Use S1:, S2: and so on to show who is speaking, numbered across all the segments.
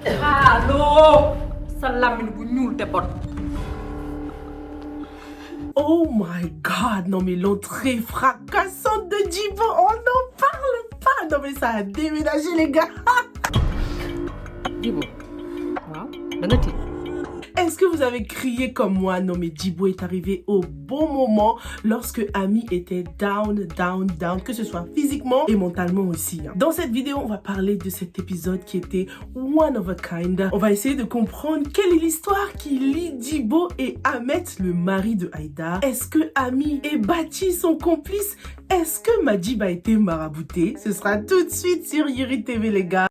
S1: Allô, salam bu ñuul te bon.
S2: Oh my god, non mais l'entrée fracassante de Djibo, on n'en parle pas. Non mais ça a déménagé les gars.
S1: Djibo waaw da nga tiit.
S2: Est-ce que vous avez crié comme moi? Non mais Djibo est arrivé au bon moment lorsque Ami était down, que ce soit physiquement et mentalement aussi. Dans cette vidéo, on va parler de cet épisode qui était one of a kind. On va essayer de comprendre quelle est l'histoire qui lie Djibo et Ahmet, le mari de Aïda. Est-ce que Ami et Bati sont complices? Est-ce que Majib a été marabouté? Ce sera tout de suite sur Yuri TV les gars.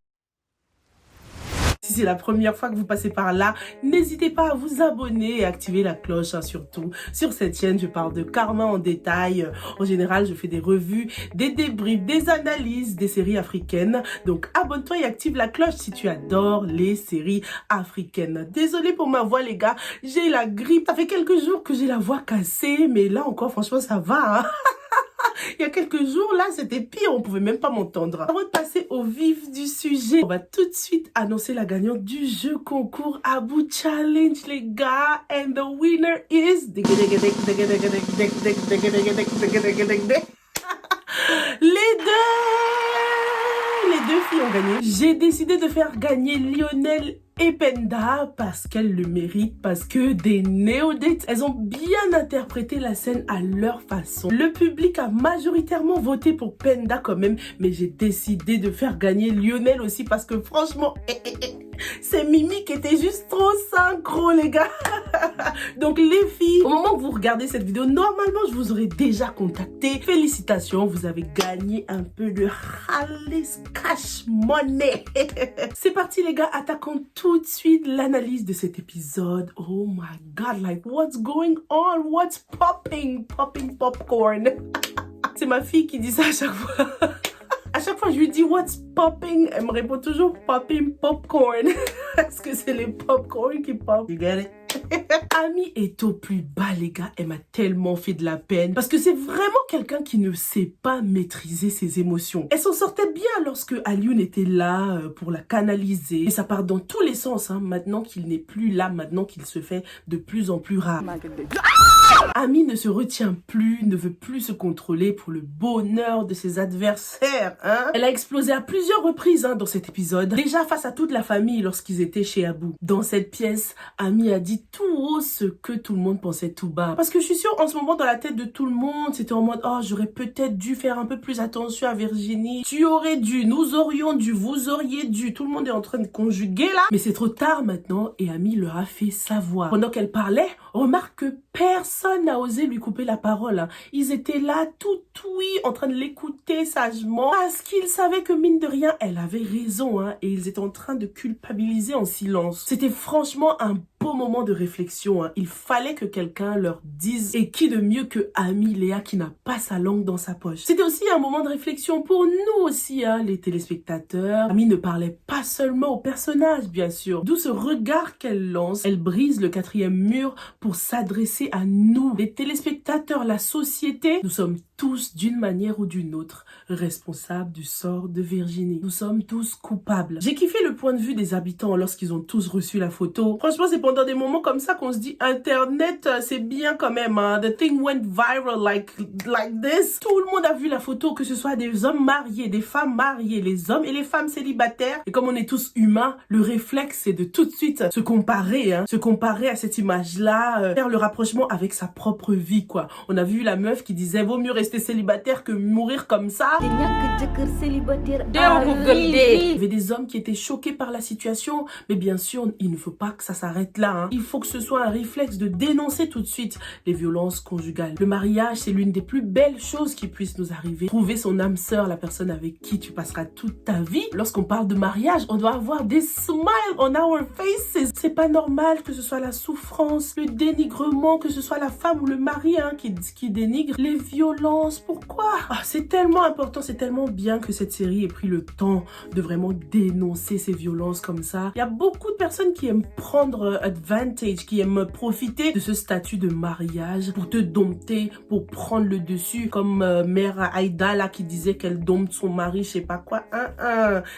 S2: Si c'est la première fois que vous passez par là, n'hésitez pas à vous abonner et activer la cloche, surtout. Sur cette chaîne, je parle de Karma en détail. En général, je fais des revues, des débriefs, des analyses des séries africaines. Donc, abonne-toi et active la cloche si tu adores les séries africaines. Désolée pour ma voix, les gars. J'ai la grippe. Ça fait quelques jours que j'ai la voix cassée, mais là encore, franchement, ça va, hein. Il y a quelques jours, là, c'était pire. On pouvait même pas m'entendre. Avant de passer au vif du sujet, on va tout de suite annoncer la gagnante du jeu concours Abou Challenge, les gars. And the winner is... Les deux filles ont gagné. J'ai décidé de faire gagner Lionel et Penda parce qu'elles le méritent, parce que des néodates, elles ont bien interprété la scène à leur façon. Le public a majoritairement voté pour Penda quand même, mais j'ai décidé de faire gagner Lionel aussi parce que franchement, ces mimiques étaient juste trop synchro les gars. Donc les filles, au moment où vous regardez cette vidéo, normalement je vous aurais déjà contacté. Félicitations, vous avez gagné un peu de Halis Cash Money. C'est parti les gars, attaquons tout de suite l'analyse de cet épisode. Oh my god, like what's going on? What's popping? Popping popcorn. C'est ma fille qui dit ça à chaque fois. À chaque fois, je lui dis what's popping, elle me répond toujours popping popcorn. Est-ce que c'est les popcorn qui pop? You get it? Ami est au plus bas les gars, elle m'a tellement fait de la peine parce que c'est vraiment quelqu'un qui ne sait pas maîtriser ses émotions. Elle s'en sortait bien lorsque Alioune était là pour la canaliser et ça part dans tous les sens hein, maintenant qu'il n'est plus là, maintenant qu'il se fait de plus en plus rare. Ami ne se retient plus, ne veut plus se contrôler pour le bonheur de ses adversaires. Hein? Elle a explosé à plusieurs reprises hein, dans cet épisode. Déjà face à toute la famille lorsqu'ils étaient chez Abou. Dans cette pièce, Ami a dit tout haut ce que tout le monde pensait tout bas. Parce que je suis sûre en ce moment dans la tête de tout le monde, c'était en mode oh j'aurais peut-être dû faire un peu plus attention à Virginie. Tu aurais dû, nous aurions dû, vous auriez dû. Tout le monde est en train de conjuguer là. Mais c'est trop tard maintenant et Ami leur a fait savoir. Pendant qu'elle parlait, remarque que personne n'a osé lui couper la parole. Hein. Ils étaient là tout oui en train de l'écouter sagement parce qu'ils savaient que mine de rien, elle avait raison hein, et ils étaient en train de culpabiliser en silence. C'était franchement un beau moment de réflexion. Hein. Il fallait que quelqu'un leur dise et qui de mieux que Ami Léa qui n'a pas sa langue dans sa poche. C'était aussi un moment de réflexion pour nous aussi, hein, les téléspectateurs. Ami ne parlait pas seulement au personnage bien sûr. D'où ce regard qu'elle lance. Elle brise le 4e mur pour s'adresser à nous, les téléspectateurs, la société. Nous sommes tous d'une manière ou d'une autre responsables du sort de Virginie. Nous sommes tous coupables. J'ai kiffé le point de vue des habitants lorsqu'ils ont tous reçu la photo. Franchement, c'est pendant des moments comme ça qu'on se dit Internet, c'est bien quand même. Hein? The thing went viral like this. Tout le monde a vu la photo, que ce soit des hommes mariés, des femmes mariées, les hommes et les femmes célibataires. Et comme on est tous humains, le réflexe, c'est de tout de suite se comparer. Hein? Se comparer à cette image-là, faire le rapprochement avec sa propre vie, quoi. On a vu la meuf qui disait vaut mieux rester célibataire que mourir comme ça. Il y avait des hommes qui étaient choqués par la situation, mais bien sûr, il ne faut pas que ça s'arrête là. Hein. Il faut que ce soit un réflexe de dénoncer tout de suite les violences conjugales. Le mariage, c'est l'une des plus belles choses qui puissent nous arriver. Trouver son âme sœur, la personne avec qui tu passeras toute ta vie. Lorsqu'on parle de mariage, on doit avoir des smiles on our faces. C'est pas normal que ce soit la souffrance, le dénigrement, que ce soit la femme ou le mari hein, qui dénigre. Les violences violences. Pourquoi? Ah, c'est tellement important, c'est tellement bien que cette série ait pris le temps de vraiment dénoncer ces violences comme ça. Il y a beaucoup de personnes qui aiment prendre advantage, qui aiment profiter de ce statut de mariage pour te dompter, pour prendre le dessus, comme mère Aïda là qui disait qu'elle dompte son mari, je sais pas quoi.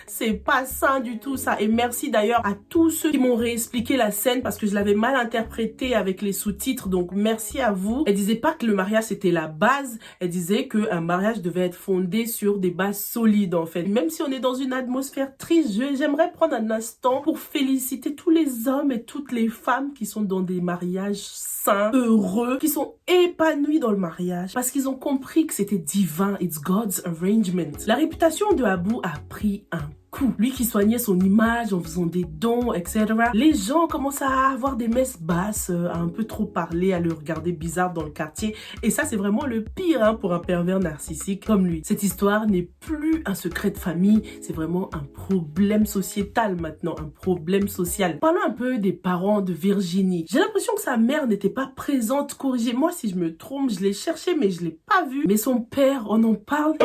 S2: C'est pas ça du tout ça. Et merci d'ailleurs à tous ceux qui m'ont réexpliqué la scène parce que je l'avais mal interprétée avec les sous-titres, donc merci à vous. Elle disait pas que le mariage c'était la base, elle disait qu'un mariage devait être fondé sur des bases solides en fait. Même si on est dans une atmosphère triste, j'aimerais prendre un instant pour féliciter tous les hommes et toutes les femmes qui sont dans des mariages sains, heureux, qui sont épanouis dans le mariage parce qu'ils ont compris que c'était divin, it's God's arrangement. La réputation de Abu a pris un coup. Lui qui soignait son image en faisant des dons, etc. Les gens commencent à avoir des messes basses, à un peu trop parler, à le regarder bizarre dans le quartier. Et ça, c'est vraiment le pire pour un pervers narcissique comme lui. Cette histoire n'est plus un secret de famille, c'est vraiment un problème sociétal maintenant, un problème social. Parlons un peu des parents de Virginie. J'ai l'impression que sa mère n'était pas présente. Corrigez-moi si je me trompe, je l'ai cherché mais je l'ai pas vu. Mais son père, on en parle.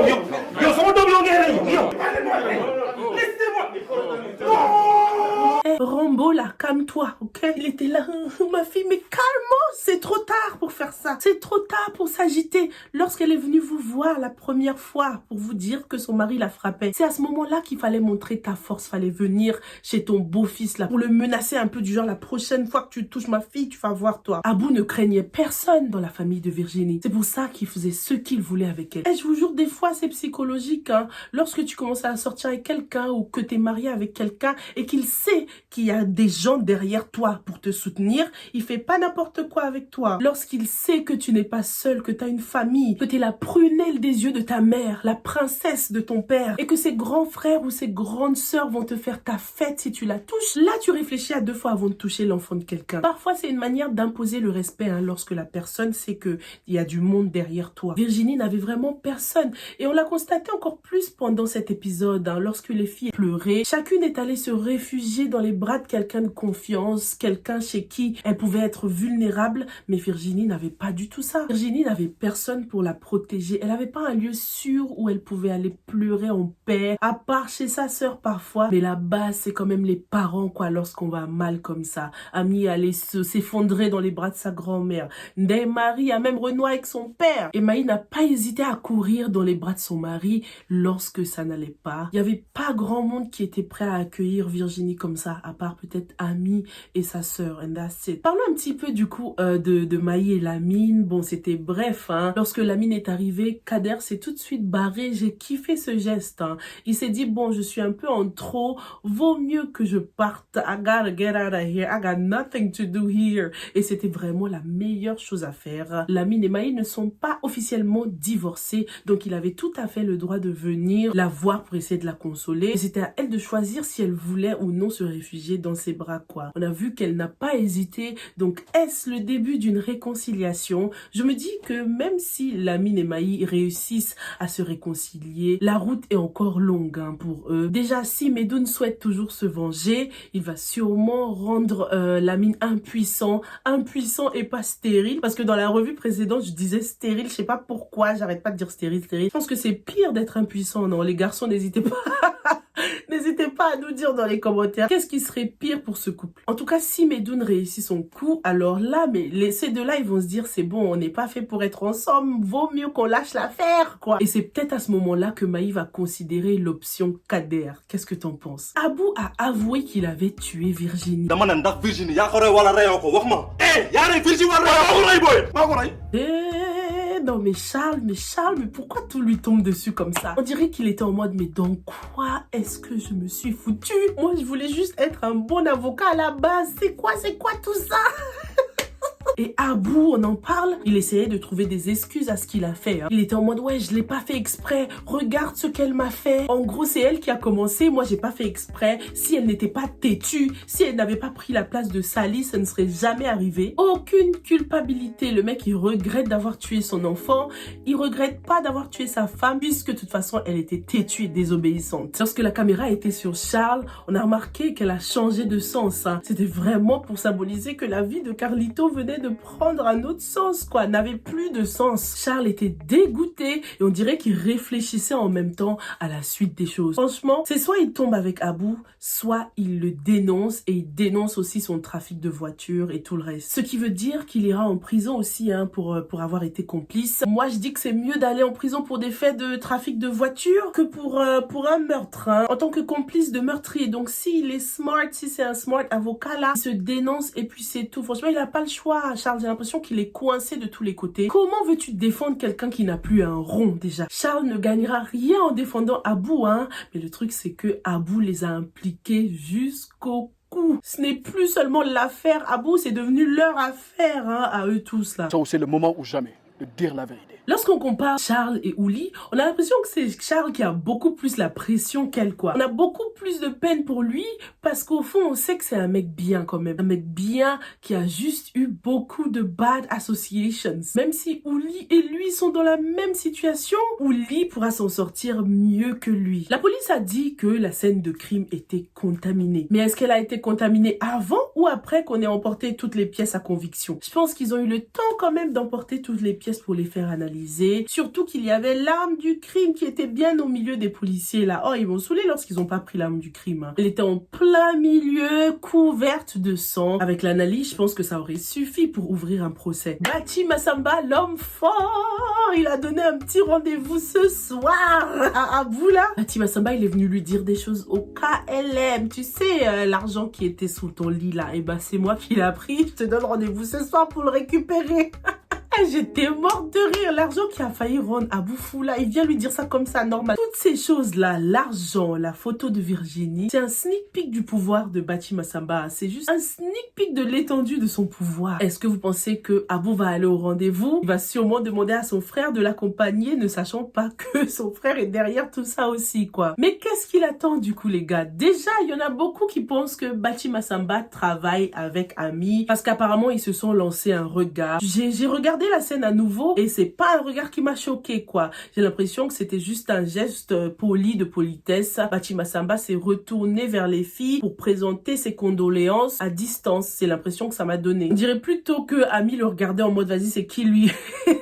S2: Rambo là, calme-toi, ok? Il était là, ma fille, mais calme-moi, c'est trop tard pour faire ça. C'est trop tard pour s'agiter. Lorsqu'elle est venue vous voir la première fois pour vous dire que son mari la frappait, c'est à ce moment-là qu'il fallait montrer ta force, fallait venir chez ton beau-fils là pour le menacer un peu du genre la prochaine fois que tu touches ma fille, tu vas voir toi. Abu ne craignait personne dans la famille de Virginie. C'est pour ça qu'il faisait ce qu'il voulait avec elle. Et je vous jure, des fois c'est psychologique, hein. Lorsque tu commences à sortir avec quelqu'un ou que tu es marié avec quelqu'un et qu'il sait qu'il y a des gens derrière toi pour te soutenir, il fait pas n'importe quoi avec toi. Lorsqu'il sait que tu n'es pas seul, que tu as une famille, que tu es la prunelle des yeux de ta mère, la princesse de ton père, et que ses grands frères ou ses grandes sœurs vont te faire ta fête si tu la touches, là tu réfléchis à deux fois avant de toucher l'enfant de quelqu'un. Parfois c'est une manière d'imposer le respect, lorsque la personne sait qu'il y a du monde derrière toi. Virginie n'avait vraiment personne et on l'a constaté encore plus pendant cet épisode, lorsque les filles pleuraient. Chacune est allée se réfugier dans les bras de quelqu'un de confiance, quelqu'un chez qui elle pouvait être vulnérable, mais Virginie n'avait pas du tout ça. Virginie n'avait personne pour la protéger. Elle n'avait pas un lieu sûr où elle pouvait aller pleurer en paix, à part chez sa sœur parfois. Mais la base, c'est quand même les parents, quoi, lorsqu'on va mal comme ça. Ami allait s'effondrer dans les bras de sa grand-mère. Ndeye Marie a même renoué avec son père. Et Maï n'a pas hésité à courir dans les bras de son mari lorsque ça n'allait pas. Il n'y avait pas grand monde qui était prêt à accueillir Virginie comme ça, à part peut-être Ami et sa sœur. And that's it. Parlons un petit peu du coup de Maï et Lamine. Bon, c'était bref. Lorsque Lamine est arrivé, Kader s'est tout de suite barré. J'ai kiffé ce geste. Il s'est dit, bon, je suis un peu en trop. Vaut mieux que je parte. I gotta get out of here. I got nothing to do here. Et c'était vraiment la meilleure chose à faire. Lamine et Maï ne sont pas officiellement divorcés. Donc, il avait tout à fait le droit de venir la voir pour essayer de la consoler. Et c'était à elle de choisir si elle voulait ou non se réfugier dans ses bras, quoi. On a vu qu'elle n'a pas hésité. Donc, est-ce le début d'une réconciliation? Je me dis que même si Lamine et Maï réussissent à se réconcilier, la route est encore longue pour eux. Déjà, si Medoun souhaite toujours se venger, il va sûrement rendre Lamine impuissant et pas stérile. Parce que dans la revue précédente, je disais stérile. Je sais pas pourquoi, j'arrête pas de dire stérile. Je pense que c'est pire d'être impuissant, non? Les garçons, n'hésitez pas. N'hésitez pas à nous dire dans les commentaires qu'est-ce qui serait pire pour ce couple. En tout cas, si Medoun réussit son coup, alors là, ces deux-là, ils vont se dire, c'est bon, on n'est pas fait pour être ensemble, vaut mieux qu'on lâche l'affaire, quoi. Et c'est peut-être à ce moment-là que Maï va considérer l'option Kader. Qu'est-ce que t'en penses? Abu a avoué qu'il avait tué Virginie. Non mais Charles, mais pourquoi tout lui tombe dessus comme ça? On dirait qu'il était en mode, mais dans quoi est-ce que je me suis foutue? Moi, je voulais juste être un bon avocat à la base. C'est quoi tout ça? Et Abu, on en parle, il essayait de trouver des excuses à ce qu'il a fait. Il était en mode, ouais, je l'ai pas fait exprès, regarde ce qu'elle m'a fait. En gros, c'est elle qui a commencé, moi j'ai pas fait exprès. Si elle n'était pas têtue, si elle n'avait pas pris la place de Sally, ça ne serait jamais arrivé. Aucune culpabilité. Le mec, il regrette d'avoir tué son enfant, il regrette pas d'avoir tué sa femme, puisque de toute façon, elle était têtue et désobéissante. Lorsque la caméra était sur Charles, on a remarqué qu'elle a changé de sens. C'était vraiment pour symboliser que la vie de Carlito venait de prendre un autre sens, quoi, n'avait plus de sens. Charles était dégoûté et on dirait qu'il réfléchissait en même temps à la suite des choses. Franchement, c'est soit il tombe avec Abou, soit il le dénonce et il dénonce aussi son trafic de voitures et tout le reste. Ce qui veut dire qu'il ira en prison aussi hein, pour avoir été complice. Moi, je dis que c'est mieux d'aller en prison pour des faits de trafic de voitures que pour un meurtre. Hein, en tant que complice de meurtrier. Donc, s'il est smart, si c'est un smart avocat là, il se dénonce et puis c'est tout. Franchement, il n'a pas le choix, Charles. J'ai l'impression qu'il est coincé de tous les côtés. Comment veux-tu défendre quelqu'un qui n'a plus un rond déjà? Charles ne gagnera rien en défendant Abou, hein. Mais le truc, c'est que Abou les a impliqués jusqu'au coup. Ce n'est plus seulement l'affaire Abou, c'est devenu leur affaire, hein, à eux tous là.
S3: Ça, c'est le moment ou jamais de dire la vérité.
S2: Lorsqu'on compare Charles et Ouli, on a l'impression que c'est Charles qui a beaucoup plus la pression qu'elle, quoi. On a beaucoup plus de peine pour lui parce qu'au fond, on sait que c'est un mec bien quand même. Un mec bien qui a juste eu beaucoup de bad associations. Même si Ouli et lui sont dans la même situation, Ouli pourra s'en sortir mieux que lui. La police a dit que la scène de crime était contaminée. Mais est-ce qu'elle a été contaminée avant ou après qu'on ait emporté toutes les pièces à conviction? Je pense qu'ils ont eu le temps quand même d'emporter toutes les pièces pour les faire analyser. Surtout qu'il y avait l'arme du crime qui était bien au milieu des policiers là. Oh, ils vont saouler lorsqu'ils n'ont pas pris l'arme du crime. Hein. Elle était en plein milieu, couverte de sang. Avec l'analyse, je pense que ça aurait suffi pour ouvrir un procès. Bati Massamba, l'homme fort, il a donné un petit rendez-vous ce soir à Abou là. Bati Massamba, il est venu lui dire des choses au KLM. Tu sais, l'argent qui était sous ton lit là, et ben c'est moi qui l'ai pris. Je te donne rendez-vous ce soir pour le récupérer. J'étais morte de rire. L'argent qui a failli rendre Abou fou là, il vient lui dire ça comme ça, normal. Toutes ces choses-là, l'argent, la photo de Virginie, c'est un sneak peek du pouvoir de Bati Massamba. C'est juste un sneak peek de l'étendue de son pouvoir. Est-ce que vous pensez que Abou va aller au rendez-vous? Il va sûrement demander à son frère de l'accompagner, ne sachant pas que son frère est derrière tout ça aussi, quoi. Mais qu'est-ce qu'il attend du coup, les gars? Déjà, il y en a beaucoup qui pensent que Bati Massamba travaille avec Ami parce qu'apparemment, ils se sont lancés un regard. J'ai regardé la scène à nouveau et c'est pas un regard qui m'a choqué, quoi. J'ai l'impression que c'était juste un geste poli de politesse. Bati Massamba s'est retourné vers les filles pour présenter ses condoléances à distance. C'est l'impression que ça m'a donné. On dirait plutôt que Ami le regardait en mode vas-y, c'est qui lui?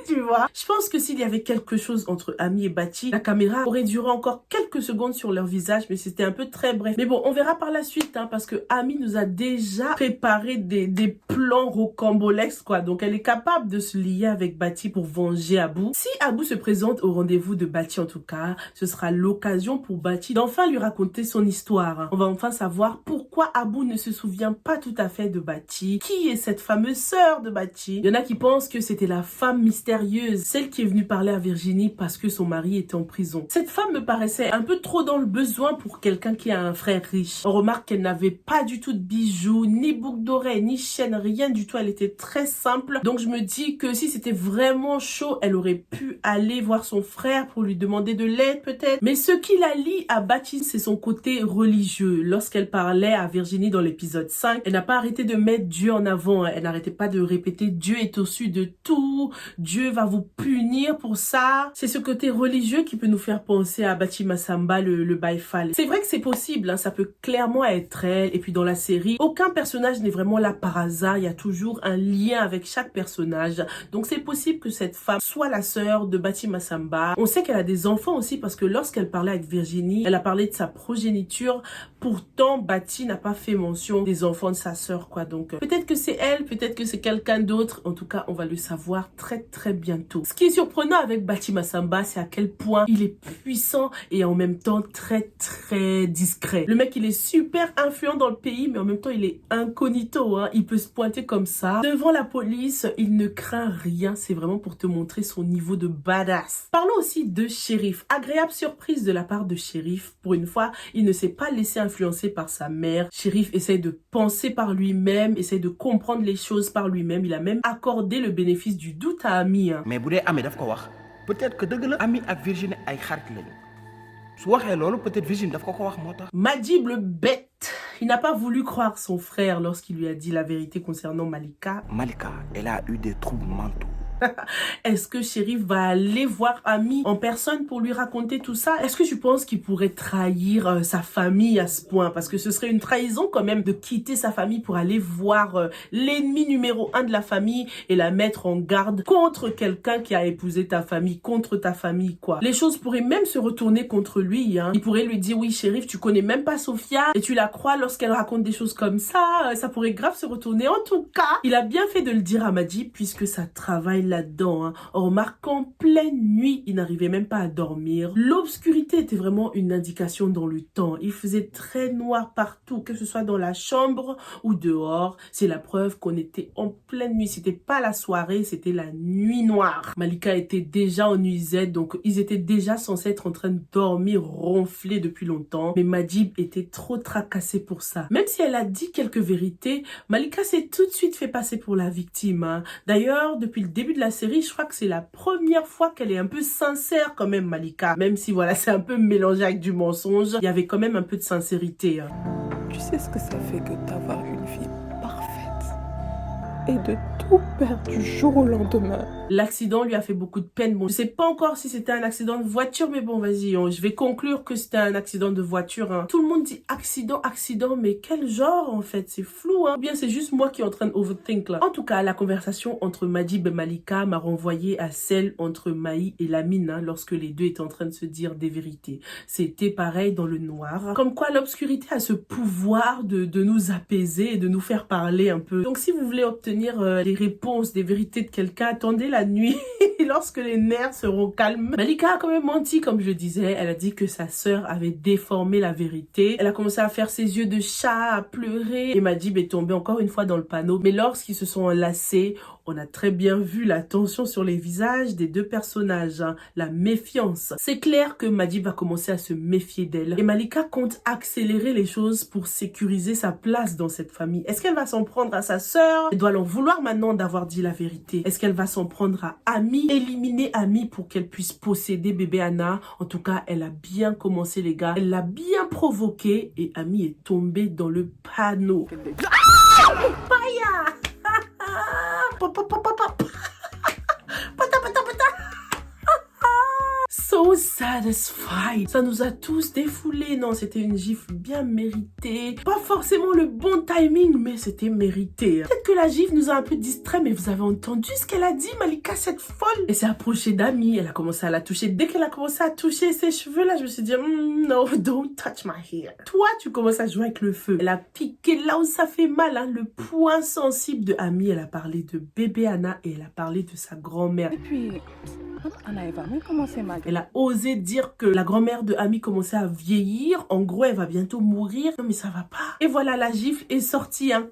S2: Tu vois? Je pense que s'il y avait quelque chose entre Ami et Bati, la caméra aurait duré encore quelques secondes sur leur visage, mais c'était un peu très bref. Mais bon, on verra par la suite, hein, parce que Ami nous a déjà préparé des plans rocambolesques, quoi. Donc elle est capable de se lier avec Bati pour venger Abou. Si Abou se présente au rendez-vous de Bati en tout cas, ce sera l'occasion pour Bati d'enfin lui raconter son histoire. On va enfin savoir pourquoi Abou ne se souvient pas tout à fait de Bati. Qui est cette fameuse sœur de Bati? Il y en a qui pensent que c'était la femme mystérieuse, celle qui est venue parler à Virginie parce que son mari était en prison. Cette femme me paraissait un peu trop dans le besoin pour quelqu'un qui a un frère riche. On remarque qu'elle n'avait pas du tout de bijoux, ni boucle d'oreille, ni chaîne, rien du tout. Elle était très simple. Donc je me dis que si c'était vraiment chaud, elle aurait pu aller voir son frère pour lui demander de l'aide peut-être. Mais ce qui la lie à Bati, c'est son côté religieux. Lorsqu'elle parlait à Virginie dans l'épisode 5, elle n'a pas arrêté de mettre Dieu en avant. Elle n'arrêtait pas de répéter Dieu est au-dessus de tout. Dieu va vous punir pour ça. C'est ce côté religieux qui peut nous faire penser à Bati Massamba, le Baïfal. C'est vrai que c'est possible, hein, ça peut clairement être elle. Et puis dans la série, aucun personnage n'est vraiment là par hasard. Il y a toujours un lien avec chaque personnage. Donc c'est possible que cette femme soit la sœur de Bati Massamba. On sait qu'elle a des enfants aussi parce que lorsqu'elle parlait avec Virginie, elle a parlé de sa progéniture. Pourtant, Bati n'a pas fait mention des enfants de sa sœur, quoi. Donc peut-être que c'est elle, peut-être que c'est quelqu'un d'autre. En tout cas, on va le savoir très très bientôt. Ce qui est surprenant avec Bati Massamba, c'est à quel point il est puissant et en même temps très très discret. Le mec, il est super influent dans le pays, mais en même temps, il est incognito, hein. Il peut se pointer comme ça. Devant la police, il ne craint rien. C'est vraiment pour te montrer son niveau de badass. Parlons aussi de Shérif. Agréable surprise de la part de Shérif. Pour une fois, il ne s'est pas laissé influencer par sa mère. Shérif essaye de penser par lui-même, essaye de comprendre les choses par lui-même. Il a même accordé le bénéfice du doute à Ami. Hein.
S4: Mais bu dee Ami daf ko wax peut-être que dëgg la Ami ak Virginie ay xarit lañu su waxee loolu peut-être Virginie daf ko wax moo tax.
S2: Madib le bête. Il n'a pas voulu croire son frère lorsqu'il lui a dit la vérité concernant Malika.
S4: Malika, elle a eu des troubles mentaux.
S2: Est-ce que Chérif va aller voir Ami en personne pour lui raconter tout ça? Est-ce que tu penses qu'il pourrait trahir sa famille à ce point? Parce que ce serait une trahison quand même de quitter sa famille pour aller voir l'ennemi numéro 1 de la famille et la mettre en garde contre quelqu'un qui a épousé ta famille, contre ta famille, quoi. Les choses pourraient même se retourner contre lui, hein. Il pourrait lui dire, oui, Chérif, tu connais même pas Sophia et tu la crois lorsqu'elle raconte des choses comme ça. Ça pourrait grave se retourner. En tout cas, il a bien fait de le dire à Madjib puisque ça travaille là-dedans, hein. On remarque qu'en pleine nuit, il n'arrivait même pas à dormir. L'obscurité était vraiment une indication dans le temps. Il faisait très noir partout, que ce soit dans la chambre ou dehors. C'est la preuve qu'on était en pleine nuit. C'était pas la soirée, c'était la nuit noire. Malika était déjà en nuisette, donc ils étaient déjà censés être en train de dormir, ronfler depuis longtemps. Mais Madjib était trop tracassé pour ça. Même si elle a dit quelques vérités, Malika s'est tout de suite fait passer pour la victime, hein. D'ailleurs, depuis le début de la série, je crois que c'est la première fois qu'elle est un peu sincère quand même, Malika. Même si voilà, c'est un peu mélangé avec du mensonge, il y avait quand même un peu de sincérité, hein.
S5: Tu sais ce que ça fait que d'avoir une vie parfaite et de tout perdre du jour au lendemain.
S2: L'accident lui a fait beaucoup de peine. Bon, je sais pas encore si c'était un accident de voiture, mais bon, vas-y, je vais conclure que c'était un accident de voiture, hein. Tout le monde dit accident, mais quel genre en fait? C'est flou, hein. Ou bien c'est juste moi qui est en train de overthink là. En tout cas, la conversation entre Madjib et Malika m'a renvoyé à celle entre Maï et Lamine, hein, lorsque les deux étaient en train de se dire des vérités. C'était pareil dans le noir. Comme quoi l'obscurité a ce pouvoir de nous apaiser et de nous faire parler un peu. Donc si vous voulez obtenir les réponses, des vérités de quelqu'un, attendez la nuit lorsque les nerfs seront calmes. Malika a quand même menti, comme je disais. Elle a dit que sa sœur avait déformé la vérité. Elle a commencé à faire ses yeux de chat, à pleurer. Et Madjib est tombé encore une fois dans le panneau. Mais lorsqu'ils se sont enlacés, on a très bien vu la tension sur les visages des deux personnages, hein, la méfiance. C'est clair que Madjib va commencer à se méfier d'elle. Et Malika compte accélérer les choses pour sécuriser sa place dans cette famille. Est-ce qu'elle va s'en prendre à sa sœur? Elle doit l'en vouloir maintenant d'avoir dit la vérité. Est-ce qu'elle va s'en prendre à Ami? Éliminer Ami pour qu'elle puisse posséder bébé Anna? En tout cas, elle a bien commencé, les gars. Elle l'a bien provoqué et Ami est tombée dans le panneau. Paya! So satisfied. Ça nous a tous défoulés. Non, c'était une gifle bien méritée. Pas forcément le bon timing, mais c'était mérité. Peut-être que la gifle nous a un peu distrait, mais vous avez entendu ce qu'elle a dit, Malika, cette folle. Elle s'est approchée d'Ami, elle a commencé à la toucher. Dès qu'elle a commencé à toucher ses cheveux, là, je me suis dit, no, don't touch my hair. Toi, tu commences à jouer avec le feu. Elle a piqué là où ça fait mal, hein, le point sensible de Ami. Elle a parlé de bébé Anna et elle a parlé de sa grand-mère.
S5: Et puis, Anna, elle va même commencer mal.
S2: Elle a osé dire que la grand-mère de Ami commençait à vieillir. En gros, elle va bientôt mourir. Non, mais ça va pas. Et voilà, la gifle est sortie, hein.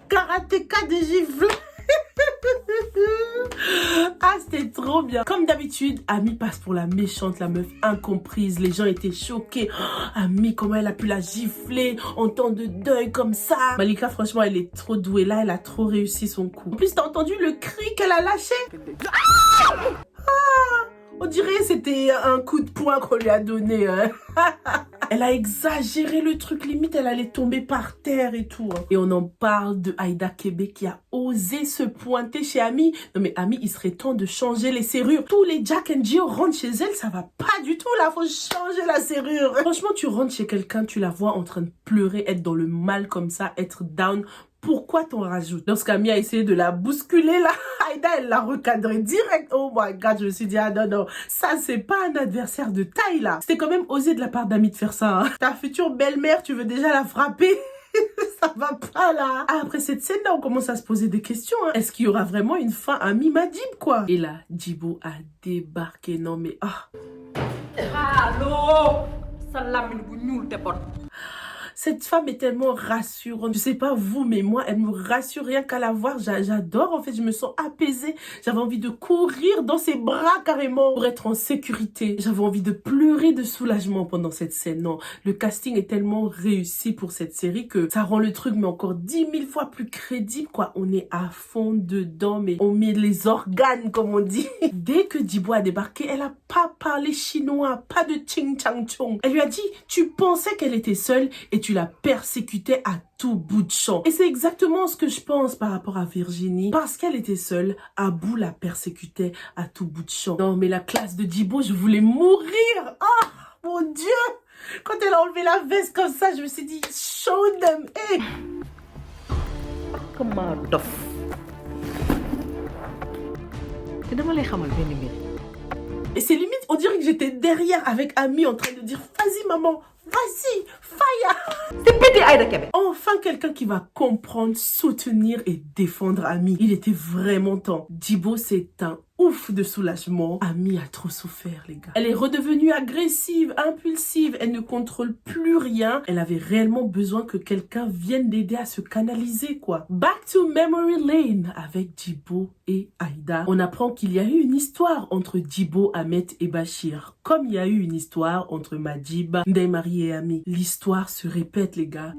S2: Karatéka de gifle. Ah, c'était trop bien. Comme d'habitude, Ami passe pour la méchante, la meuf incomprise. Les gens étaient choqués. Oh, Ami, comment elle a pu la gifler en temps de deuil comme ça? Malika, franchement, elle est trop douée. Là, elle a trop réussi son coup. En plus, t'as entendu le cri qu'elle a lâché? On dirait c'était un coup de poing qu'on lui a donné, hein. Elle a exagéré le truc, limite elle allait tomber par terre et tout, hein. Et on en parle de Aïda Kébé qui a osé se pointer chez Ami. Non mais Ami, il serait temps de changer les serrures. Tous les Jack and Jill rentrent chez elle, ça va pas du tout là, faut changer la serrure. Franchement, tu rentres chez quelqu'un, tu la vois en train de pleurer, être dans le mal comme ça, être down. Pourquoi t'en rajoutes? Lorsqu'Ami a essayé de la bousculer là, Aïda elle l'a recadré direct. Oh my god, je me suis dit ah non, ça c'est pas un adversaire de taille là. C'était quand même osé de la part d'Ami de faire ça, hein. Ta future belle-mère, tu veux déjà la frapper? Ça va pas là. Ah, après cette scène là, on commence à se poser des questions, hein. Est-ce qu'il y aura vraiment une fin à Ami Madjib quoi? Et là, Djibo a débarqué. Non mais ah.
S1: Allô? Salam bu ñuul te bon.
S2: Cette femme est tellement rassurante. Je sais pas vous, mais moi, elle me rassure rien qu'à la voir. J'adore, en fait, je me sens apaisée. J'avais envie de courir dans ses bras carrément pour être en sécurité. J'avais envie de pleurer de soulagement pendant cette scène. Non, le casting est tellement réussi pour cette série que ça rend le truc mais encore 10 000 fois plus crédible, quoi. On est à fond dedans, mais on met les organes, comme on dit. Dès que Djibo a débarqué, elle a pas parlé chinois, pas de ching chang chong. Elle lui a dit, tu pensais qu'elle était seule et tu tu la persécutais à tout bout de champ. Et c'est exactement ce que je pense par rapport à Virginie. Parce qu'elle était seule, Abou la persécutait à tout bout de champ. Non mais la classe de Djibo, je voulais mourir. Oh mon Dieu. Quand elle a enlevé la veste comme ça, je me suis dit, show them. Hey.
S1: Comment dof. te dama lay xamal benn mbir.
S2: Et c'est limite, on dirait que j'étais derrière avec Ami en train de dire, vas-y maman, vas-y, fire.
S1: C'est pété Aïda Kébé.
S2: Enfin quelqu'un qui va comprendre, soutenir et défendre Ami. Il était vraiment temps. Djibo, c'est un ouf de soulagement. Ami a trop souffert, les gars. Elle est redevenue agressive, impulsive. Elle ne contrôle plus rien. Elle avait réellement besoin que quelqu'un vienne l'aider à se canaliser, quoi. Back to Memory Lane avec Djibo et Aïda. On apprend qu'il y a eu une histoire entre Djibo, Ahmed et Bachir. Comme il y a eu une histoire entre Madjib, Ndeye Marie et Ami. L'histoire se répète, les gars.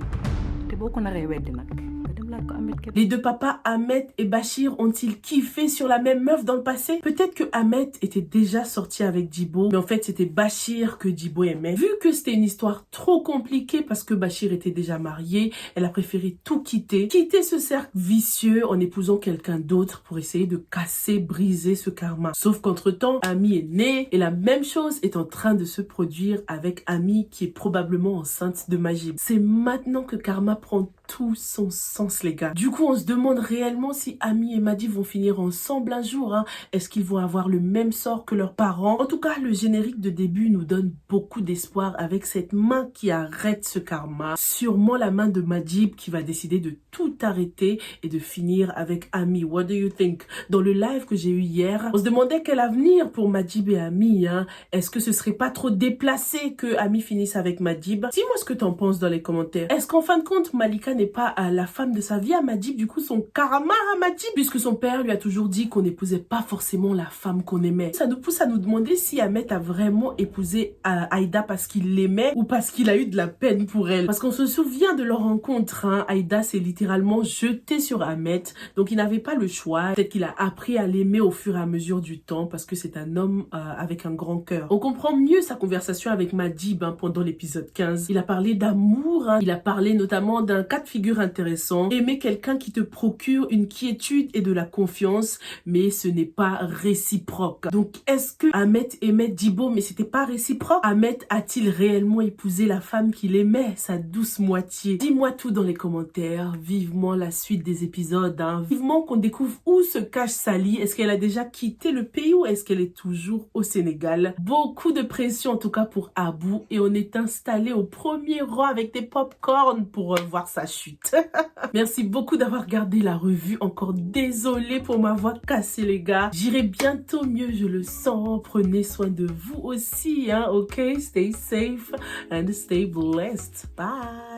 S2: Les deux papas, Ahmed et Bachir, ont-ils kiffé sur la même meuf dans le passé? Peut-être que Ahmed était déjà sorti avec Djibo, mais en fait c'était Bachir que Djibo aimait. Vu que c'était une histoire trop compliquée parce que Bachir était déjà marié, elle a préféré tout quitter ce cercle vicieux en épousant quelqu'un d'autre pour essayer de casser, briser ce karma. Sauf qu'entre-temps, Ami est née et la même chose est en train de se produire avec Ami qui est probablement enceinte de Madjib. C'est maintenant que karma prend tout son sens, les gars. Du coup, on se demande réellement si Ami et Madjib vont finir ensemble un jour. Est-ce qu'ils vont avoir le même sort que leurs parents? En tout cas, le générique de début nous donne beaucoup d'espoir avec cette main qui arrête ce karma. Sûrement la main de Madjib qui va décider de tout arrêter et de finir avec Ami. What do you think? Dans le live que j'ai eu hier, on se demandait quel avenir pour Madjib et Ami. Est-ce que ce serait pas trop déplacé que Ami finisse avec Madjib? Dis-moi ce que t'en penses dans les commentaires. Est-ce qu'en fin de compte, Malika n'est pas la femme de sa vie à Madjib, du coup son karma à Madjib, puisque son père lui a toujours dit qu'on n'épousait pas forcément la femme qu'on aimait. Ça nous pousse à nous demander si Ahmed a vraiment épousé Aïda parce qu'il l'aimait ou parce qu'il a eu de la peine pour elle. Parce qu'on se souvient de leur rencontre, Aïda s'est littéralement jetée sur Ahmed, donc il n'avait pas le choix. Peut-être qu'il a appris à l'aimer au fur et à mesure du temps parce que c'est un homme avec un grand cœur. On comprend mieux sa conversation avec Madjib pendant l'épisode 15. Il a parlé d'amour, il a parlé notamment d'un cas de figure intéressant. Aimer quelqu'un qui te procure une quiétude et de la confiance, mais ce n'est pas réciproque. Donc, est-ce que Ahmed aimait Djibo, mais c'était pas réciproque? Ahmed a-t-il réellement épousé la femme qu'il aimait, sa douce moitié? Dis-moi tout dans les commentaires. Vivement la suite des épisodes. Vivement qu'on découvre où se cache Sally. Est-ce qu'elle a déjà quitté le pays ou est-ce qu'elle est toujours au Sénégal? Beaucoup de pression en tout cas pour Abou et on est installé au premier rang avec des pop-corn pour voir sa chute. Merci beaucoup d'avoir regardé la revue. Encore désolée pour ma voix cassée, les gars. J'irai bientôt mieux, je le sens. Prenez soin de vous aussi, ok? Stay safe and stay blessed. Bye.